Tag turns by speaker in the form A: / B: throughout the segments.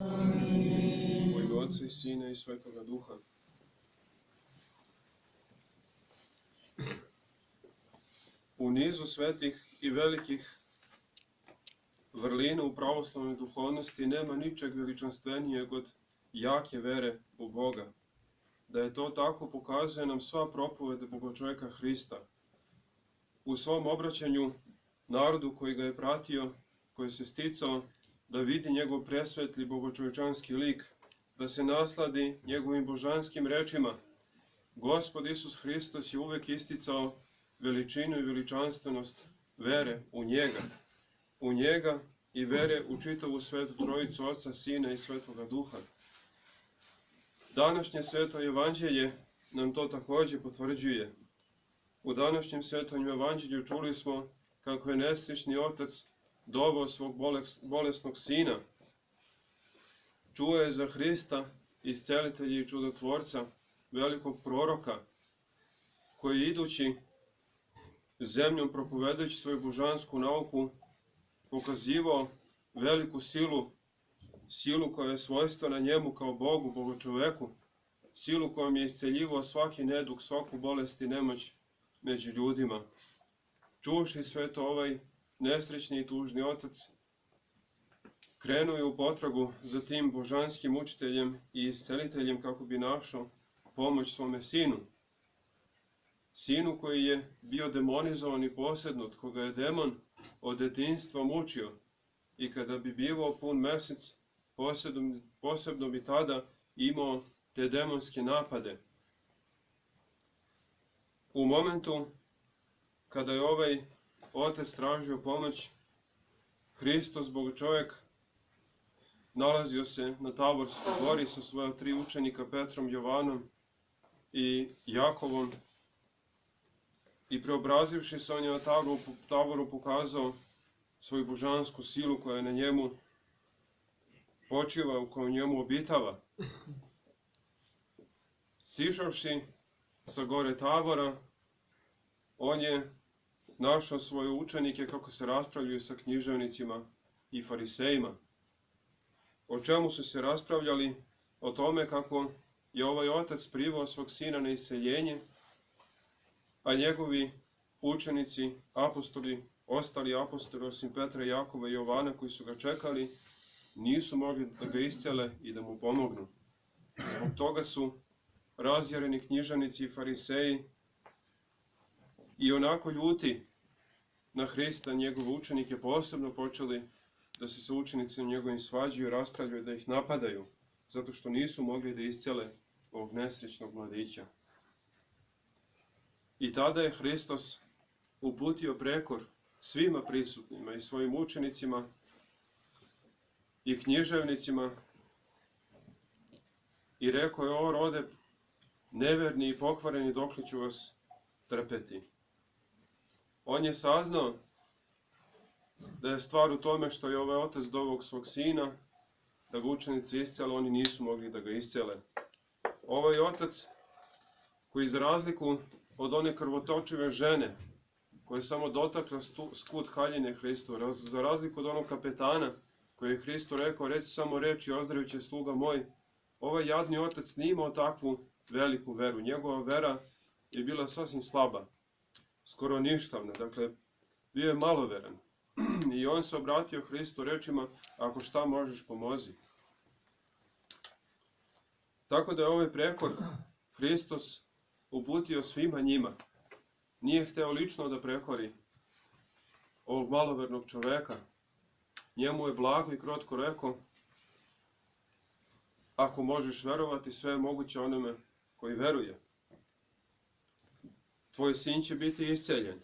A: U ime Otca i Sina i Svetoga Duha. U nizu svetih i velikih vrlina u pravoslavnoj duhovnosti nema ničeg veličanstvenijeg od jake vere u Boga. Da je to tako pokazuje nam sva propoved Bogočoveka Hrista. U svom obraćanju narodu koji ga je pratio, koji se sticao da vidi njegov presvetli bogočovečanski lik, da se nasladi njegovim božanskim rečima, Gospod Isus Hristos je uvek isticao veličinu i veličanstvenost vere u njega i vere u čitavu svetu Trojicu Otca, Sina i Svetoga Duha. Današnje sveto evanđelje nam to takođe potvrđuje. U današnjem svetom evanđelju čuli smo kako je nesrećni otac doveo svog bolesnog sina. Čuo je za Hrista, iscelitelja i čudotvorca, velikog proroka, koji idući zemljom propovedajući svoju božansku nauku, pokazivao veliku silu koja je svojstvena njemu kao Bogu, Bogočoveku, silu kojom je isceljivao svaki neduh, svaku bolest i nemoć među ljudima. Čuvši sve to, ovaj nesrećni i tužni otac krenuo je u potragu za tim božanskim učiteljem i isceliteljem kako bi našao pomoć svome sinu. Sinu koji je bio demonizovan i posednut, koga je demon od detinjstva mučio i kada bi bivao pun mesec, posebno bi tada imao te demonske napade. U momentu kada je ovaj otac tražio pomoć, Hristos, Bogočovek, nalazio se na Tavorskoj gori sa svoja 3 učenika, Petrom, Jovanom i Jakovom, i preobrazivši se on je na Tavoru pokazao svoju božansku silu koja je na njemu počiva, koja u njemu obitava. Sišavši sa gore Tavora, on je našao svoje učenike kako se raspravljaju sa književnicima i farisejima. O čemu su se raspravljali? O tome kako je ovaj otac priveo svog sina na iseljenje, a njegovi učenici, apostoli, ostali apostoli osim Petra, Jakova i Jovana koji su ga čekali, nisu mogli da ga iscele i da mu pomognu. Zbog toga su razjareni književnici i fariseji i onako ljuti na Hrista, njegove učenike, posebno počeli da se sa učenicima njegovim svađaju, raspravljaju, da ih napadaju, zato što nisu mogli da iscele ovog nesrećnog mladića. I tada je Hristos uputio prekor svima prisutnima, i svojim učenicima, i književnicima, i rekao je: o rode neverni i pokvareni, dokle ću vas trpeti. On je saznao da je stvar u tome što je ovaj otac doveo svog sina, da ga učenici iscele, oni nisu mogli da ga iscele. Ovaj otac, koji za razliku od one krvotočive žene, koja je samo dotakla skut haljine Hristu, za razliku od onog kapetana, koji je Hristu rekao: reci samo reč i ozdravit će sluga moj, ovaj jadni otac nije imao takvu veliku veru. Njegova vera je bila sasvim slaba, skoro ništavna, dakle, bio je maloveran. I on se obratio Hristu rečima: ako šta možeš, pomozi. Tako da je ovaj prekor Hristos uputio svima njima. Nije hteo lično da prekori ovog malovernog čoveka. Njemu je blago i krotko rekao: ako možeš verovati, sve je moguće onome koji veruje. Tvoj sin će biti isceljen.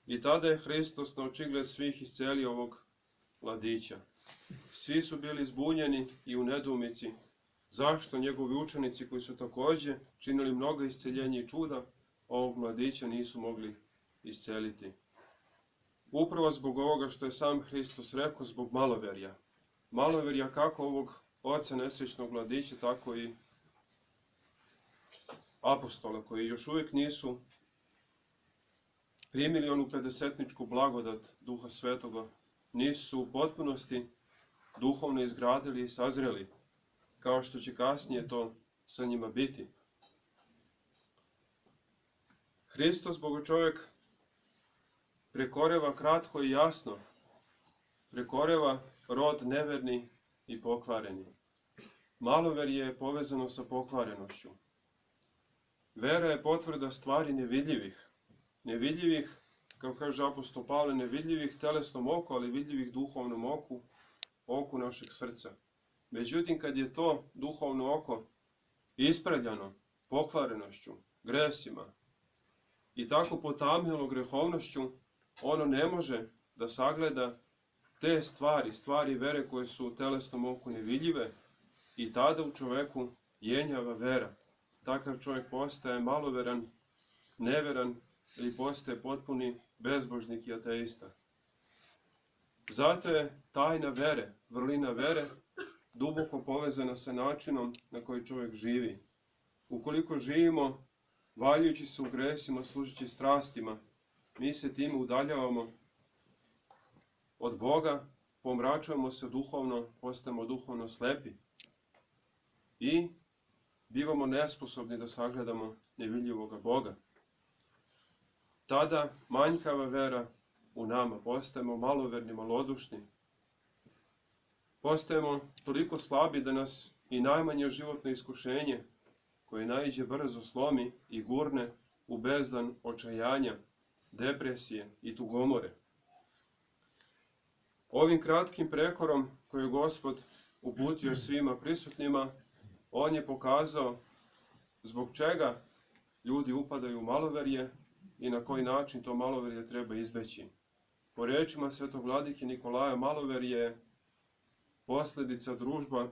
A: I tada je Hristos na očigled svih iscelio ovog mladića. Svi su bili zbunjeni i u nedoumici zašto njegovi učenici, koji su takođe činili mnoga isceljenja i čuda, ovog mladića nisu mogli isceliti. Upravo zbog ovoga što je sam Hristos rekao, zbog maloverja. Maloverja kako ovog oca nesrećnog mladića, tako i apostola, koji još uvijek nisu primili onu pedesetničku blagodat Duha Svetoga, nisu u potpunosti duhovno izgradili i sazreli, kao što će kasnije to sa njima biti. Hristos, Bogočovjek, prekoreva kratko i jasno, prekoreva rod neverni i pokvareni. Maloverje je povezano sa pokvarenošću. Vera je potvrda stvari nevidljivih. Nevidljivih, kao kaže apostol Pavle, nevidljivih telesnom oku, ali vidljivih duhovnom oku, oku našeg srca. Međutim, kad je to duhovno oko isprljano pokvarenošću, gresima i tako potamnjelo grehovnošću, ono ne može da sagleda te stvari vere koje su u telesnom oku nevidljive, i tada u čoveku jenjava vera. Takav čovjek postaje maloveran, neveran i postaje potpuni bezbožnik i ateista. Zato je tajna vere, vrlina vere, duboko povezana sa načinom na koji čovjek živi. Ukoliko živimo valjujući se u gresima, služeći strastima, mi se time udaljavamo od Boga, pomračujemo se duhovno, postajemo duhovno slepi i bivamo nesposobni da sagledamo nevidljivoga Boga. Tada manjkava vera u nama, postajemo maloverni, malodušni. Postajemo toliko slabi da nas i najmanje životno iskušenje, koje naiđe brzo slomi i gurne u bezdan očajanja, depresije i tugomore. Ovim kratkim prekorom koji je Gospod uputio svima prisutnima, on je pokazao zbog čega ljudi upadaju u maloverje i na koji način to maloverje treba izbeći. Po rečima svetog vladike Nikolaja, maloverje je posljedica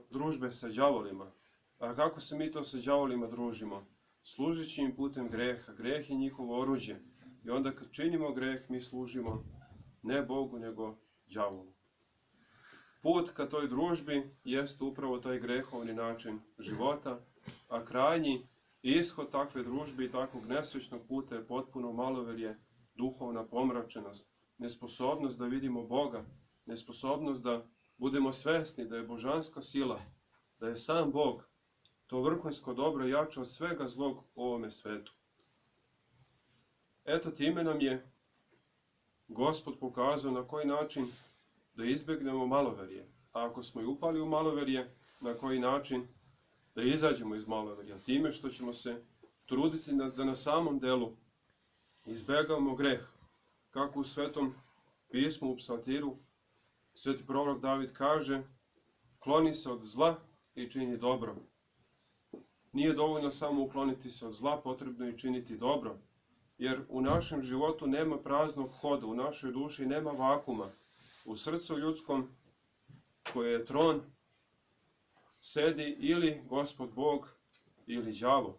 A: družbe sa đavolima. A kako se mi to sa đavolima družimo? Služeći im putem greha. Greh je njihovo oruđe. I onda kad činimo greh, mi služimo ne Bogu, nego đavolu. Put ka toj družbi jeste upravo taj grehovni način života, a krajnji ishod takve družbe i takvog nesrećnog puta je potpuno maloverje, duhovna pomračenost, nesposobnost da vidimo Boga, nesposobnost da budemo svesni da je božanska sila, da je sam Bog to vrhunsko dobro jače od svega zlog u ovome svetu. Eto, time nam je Gospod pokazao na koji način da izbjegnemo maloverje. A ako smo i upali u maloverje, na koji način da izađemo iz maloverja? Time što ćemo se truditi da na samom delu izbjegavamo greh. Kako u Svetom pismu u Psaltiru sveti prorok David kaže: kloni se od zla i čini dobro. Nije dovoljno samo ukloniti se od zla, potrebno je činiti dobro. Jer u našem životu nema praznog hoda, u našoj duši nema vakuma. U srcu ljudskom, koje je tron, sedi ili Gospod Bog ili đavo.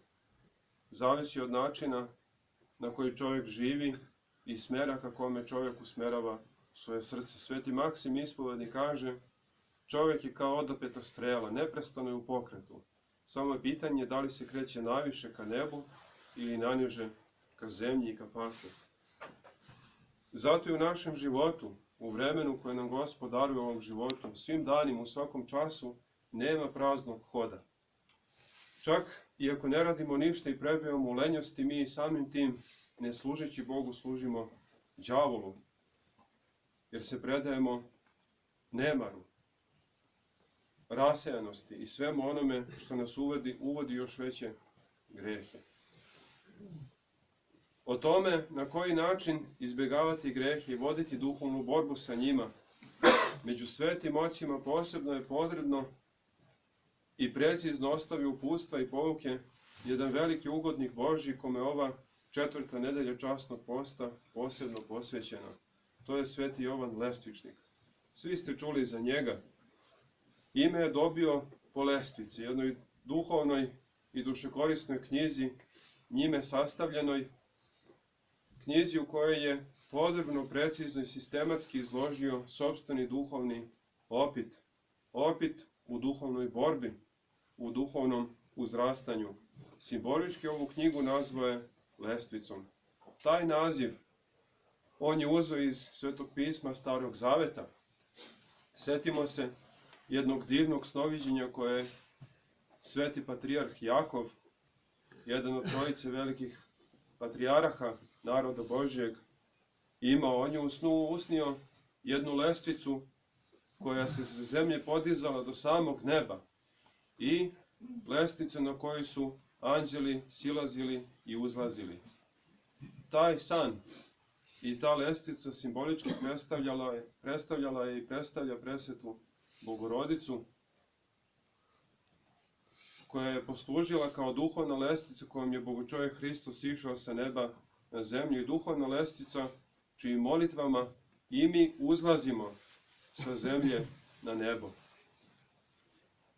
A: Zavisi od načina na koji čovjek živi i smjera ka kome čovjek usmerava svoje srce. Sveti Maksim Ispovednik kaže: čovjek je kao odapeta strela, neprestano je u pokretu. Samo je pitanje da li se kreće naviše ka nebu ili naniže ka zemlji i ka paklu. Zato i u našem životu, u vremenu koje nam Gospod daruje u ovom životu, svim danima, u svakom času, nema praznog hoda. Čak i ako ne radimo ništa i prebijamo u lenjosti, mi samim tim, ne služeći Bogu, služimo đavolu, jer se predajemo nemaru, rasejanosti i svemu onome što nas uvodi još veće grehe. O tome na koji način izbjegavati grehe i voditi duhovnu borbu sa njima, među svetim ocima posebno je potrebno i precizno ostavi uputstva i pouke jedan veliki ugodnik Božji kome ova 4. nedelja časnog posta posebno posvećena. To je sveti Jovan Lestvičnik. Svi ste čuli za njega. Ime je dobio po lestvici, jednoj duhovnoj i dušekorisnoj knjizi, njime sastavljenoj, knjizi u kojoj je podrobno, precizno i sistematski izložio sopstveni duhovni opit. Opit u duhovnoj borbi, u duhovnom uzrastanju. Simbolički ovu knjigu nazvao je lestvicom. Taj naziv on je uzeo iz Svetog pisma Starog Zaveta. Sjetimo se jednog divnog snoviđenja koje je sveti patrijarh Jakov, jedan od trojice velikih patrijaraha naroda Božjeg, imao. On je u snu usnio jednu lestvicu koja se sa zemlje podizala do samog neba i lestvicu na kojoj su anđeli silazili i uzlazili. Taj san i ta lestvica simbolički predstavljala je i predstavlja presvetu Bogorodicu, koja je poslužila kao duhovna lestvica kojom je Bogočovjek Hristos išao sa neba na zemlju i duhovna lestvica čijim molitvama i mi uzlazimo sa zemlje na nebo.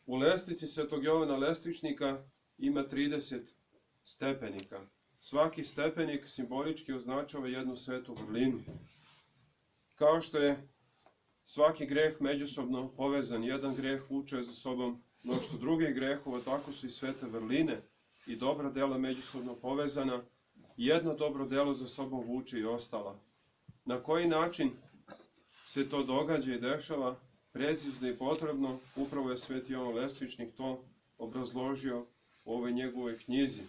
A: U lestvici svetog Jovana Lestvičnika ima 30 stepenika. Svaki stepenik simbolički označava jednu svetu vrlinu. Kao što je svaki greh međusobno povezan, jedan greh vuče za sobom mnoštvo drugih grehova, tako su i svete vrline i dobra dela međusobno povezana. Jedno dobro delo za sobom vuče i ostala. Na koji način se to događa i dešava, precizno i potrebno, upravo je sveti Jovan Lestvičnik to obrazložio u ovoj njegovoj knjizi.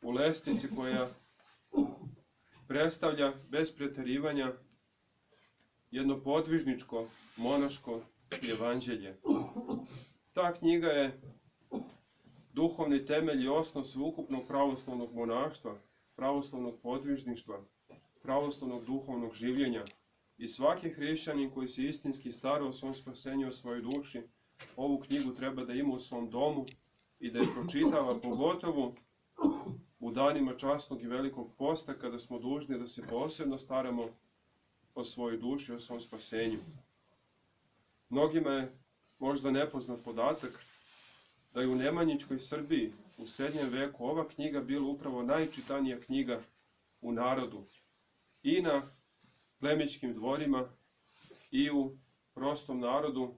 A: U lestvici koja predstavlja bez preterivanja jedno podvižničko, monaško evanđelje. Ta knjiga je duhovni temelj i osnov sveukupnog pravoslavnog monaštva, pravoslavnog podvižništva, pravoslavnog duhovnog življenja. I svaki hrišćanin koji se istinski stara o svom spasenju, o svojoj duši, ovu knjigu treba da ima u svom domu i da je pročitava, pogotovo u danima časnog i velikog posta, kada smo dužni da se posebno staramo o svojoj duši, o svom spasenju. Mnogima je možda nepoznat podatak da je u Nemanjićkoj Srbiji u srednjem veku ova knjiga bila upravo najčitanija knjiga u narodu. I na plemićkim dvorima i u prostom narodu,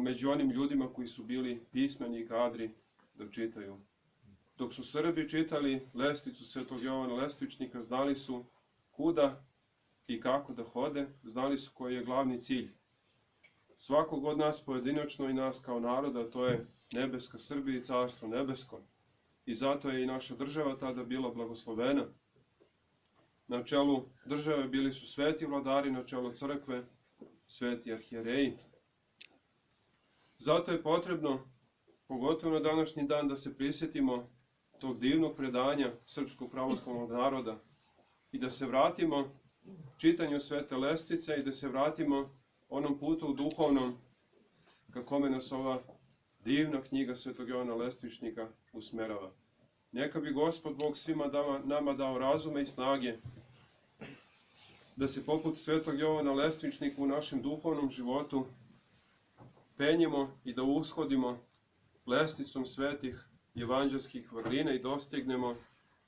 A: među onim ljudima koji su bili pismeni i kadri da čitaju. Dok su Srbi čitali lestvicu svetog Jovana Lestvičnika, znali su kuda i kako da hode, znali su koji je glavni cilj svakog od nas pojedinačno i nas kao naroda, to je nebeska Srbija i carstvo nebesko. I zato je i naša država tada bila blagoslovena. Na čelu države bili su sveti vladari, na čelu crkve sveti arhijereji. Zato je potrebno, pogotovo na današnji dan, da se prisjetimo tog divnog predanja srpskog pravoslavnog naroda i da se vratimo čitanju svete lestvice i da se vratimo onom putu u duhovnom ka kome nas ova divna knjiga svetog Jovana Lestvičnika usmerava. Neka bi Gospod Bog svima nama dao razume i snage da se poput svetog Jovana Lestvičnika u našem duhovnom životu penjemo i da ushodimo lestvicom svetih evanđelskih vrlina i dostignemo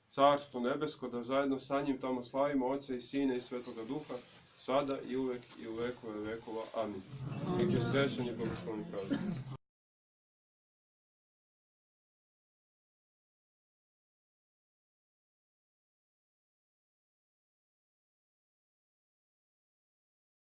A: Carstvo nebesko, da zajedno sa njim tamo slavimo Oca i Sina i Svetoga Duha, sada i uvek i u vekove vekova. Amin. Neka je srećan i blagoslovni praznik.